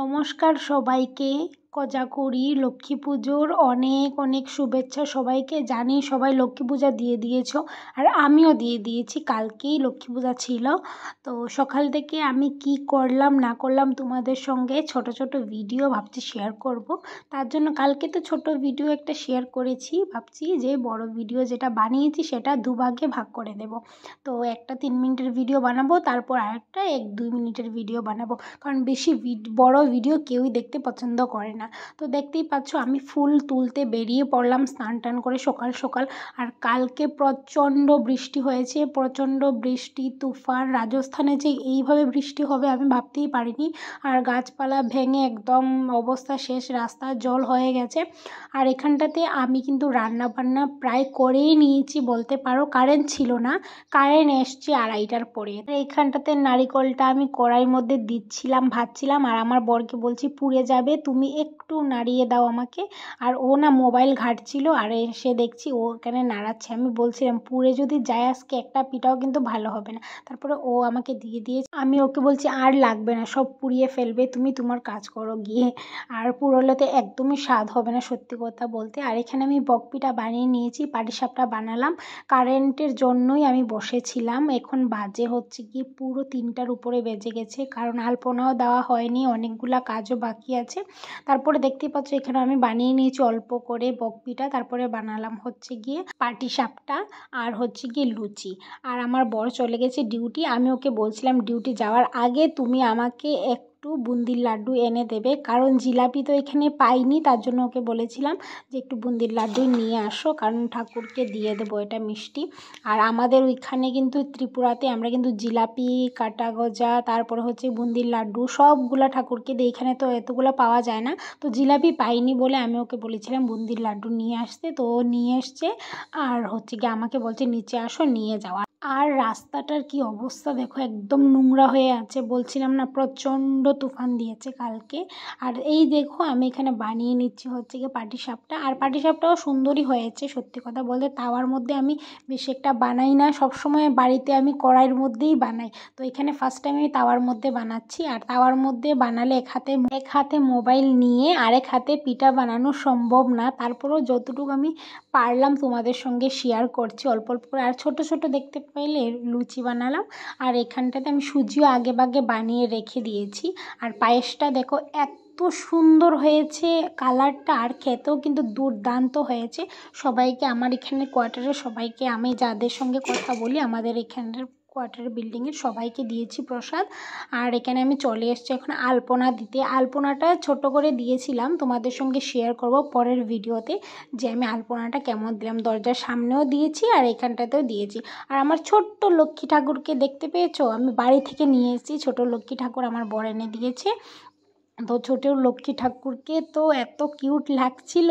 নমস্কার সবাইকে। কোজাগরি লক্ষ্মী পুজোর অনেক অনেক শুভেচ্ছা সবাইকে। জানি সবাই লক্ষ্মী পূজা দিয়ে দিয়েছো, আর আমিও দিয়ে দিয়েছি। কালকেই লক্ষ্মী পূজা ছিল, তো সকাল থেকে আমি কি করলাম না করলাম তোমাদের সঙ্গে ছোট ছোট ভিডিও ভাবছি শেয়ার করব। তার জন্য কালকে তো ছোট ভিডিও একটা শেয়ার করেছি, ভাবছি যে বড় ভিডিও যেটা বানিয়েছি সেটা দুভাগে ভাগ করে দেব। তো একটা 3 মিনিটের ভিডিও বানাবো, তারপর আরেকটা 1-2 মিনিটের ভিডিও বানাবো, কারণ বেশি বড় ভিডিও কেউই দেখতে পছন্দ করে না। তো দেখতেই পাচ্ছ আমি ফুল তুলতে বেরিয়ে পড়লাম স্নান টান করে সকাল সকাল। আর কালকে প্রচণ্ড বৃষ্টি হয়েছে, প্রচণ্ড বৃষ্টি তুফান। রাজস্থানে যে এইভাবে বৃষ্টি হবে আমি ভাবতেই পারিনি। আর গাছপালা ভেঙে একদম অবস্থা শেষ, রাস্তার জল হয়ে গেছে। আর এখানটাতে আমি কিন্তু রান্না বান্না প্রায় করেই নিয়েছি বলতে পারো। কারেন্ট ছিল না, কারেন্ট এসছে 2:30টার পরে। এইখানটাতে নারিকলটা আমি কড়াইয়ের মধ্যে দিচ্ছিলাম, ভাজছিলাম, আর আমার বরকে বলছি পুড়ে যাবে, তুমি একটু নাড়িয়ে দাও আমাকে। আর ও না মোবাইল ঘাঁটছিল, আর এসে দেখছি ও এখানে নাড়াচ্ছে। আমি বলছিলাম পুড়ে যদি যায় আজকে একটা পিঠাও কিন্তু ভালো হবে না। তারপরে ও আমাকে দিয়ে দিয়েছে। আমি ওকে বলছি আর লাগবে না, সব পুড়িয়ে ফেলবে, তুমি তোমার কাজ করো গিয়ে। আর পুরোলে তো একদমই স্বাদ হবে না সত্যি কথা বলতে। আর এখানে আমি বকপিঠা বানিয়ে নিয়েছি, পাটিসাপটা বানালাম। কারেন্টের জন্যই আমি বসেছিলাম। এখন বাজে হচ্ছে কি পুরো 3টার উপরে বেজে গেছে, কারণ আলপনাও দেওয়া হয়নি, অনেকগুলা কাজও বাকি আছে। তারপরে দেখতেই পাচ্ছ এখানে আমি বানিয়ে নিয়েছি অল্প করে বকপিঠা। তারপরে বানালাম হচ্ছে গিয়ে পাটিসাপটা আর হচ্ছে গিয়ে লুচি। আর আমার বর চলে গেছে ডিউটি। আমি ওকে বলছিলাম ডিউটি যাওয়ার আগে তুমি আমাকে একটু বুন্দির লাড্ডু এনে দেবে, কারণ জিলাপি তো এখানে পাইনি। তার জন্য ওকে বলেছিলাম যে একটু বুন্দির লাড্ডু নিয়ে আসো, কারণ ঠাকুরকে দিয়ে দেবো এটা মিষ্টি। আর আমাদের ওইখানে কিন্তু ত্রিপুরাতে আমরা কিন্তু জিলাপি, কাটা গজা, তারপরে হচ্ছে বুন্দির লাড্ডু সবগুলা ঠাকুরকে দিই। এখানে তো এতগুলো পাওয়া যায় না, তো জিলাপি পাইনি বলে আমি ওকে বলেছিলাম বুন্দির লাড্ডু নিয়ে আসতে। তো ও নিয়ে এসছে, আর হচ্ছে গিয়ে আমাকে বলছে নিচে আসো নিয়ে যাওয়া। আর রাস্তাটার কি অবস্থা দেখো, একদম নোংরা হয়ে আছে। বলছিলাম না প্রচণ্ড তুফান দিয়েছে কালকে। আর এই দেখো আমি এখানে বানিয়ে নিচ্ছি হচ্ছে গিয়ে পাটিসাপটা। আর পাটিসাপটাও সুন্দরই হয়েছে সত্যি কথা বলতে। তাওয়ার মধ্যে আমি বেশি একটা বানাই না, সবসময় বাড়িতে আমি কড়াইয়ের মধ্যেই বানাই। তো এখানে ফার্স্ট টাইম আমি তাওয়ার মধ্যে বানাচ্ছি। আর তাওয়ার মধ্যে বানালে এক হাতে মোবাইল নিয়ে আরেক হাতে পিঠা বানানো সম্ভব না। তারপরেও যতটুকু আমি পারলাম তোমাদের সঙ্গে শেয়ার করছি অল্প অল্প করে। আর ছোট ছোট দেখতে পাইলে লুচি বানালাম। আর এখানটাতে আমি সুজিও আগে ভাগে বানিয়ে রেখে দিয়েছি। আর পায়েসটা দেখো এত সুন্দর হয়েছে কালারটা, আর খেতেও কিন্তু দুর্দান্ত হয়েছে। সবাইকে আমার এখানে কোয়ার্টারে সবাইকে, আমি যাদের সঙ্গে কথা বলি আমাদের এখানের কোয়ার্টারের বিল্ডিংয়ের সবাইকে দিয়েছি প্রসাদ। আর এখানে আমি চলে এসেছি এখন আলপনা দিতে। আলপনাটা ছোট করে দিয়েছিলাম, তোমাদের সঙ্গে শেয়ার করব পরের ভিডিওতে যে আমি আলপনাটা কেমন দিলাম। দরজার সামনেও দিয়েছি আর এখানটাতেও দিয়েছি। আর আমার ছোট্ট লক্ষ্মী ঠাকুরকে দেখতে পেয়েছো, আমি বাড়ি থেকে নিয়ে এসেছি ছোট লক্ষ্মী ঠাকুর, আমার বর এনে দিয়েছে। তো ছোট লক্ষ্মী ঠাকুরকে তো এত কিউট লাগছিল।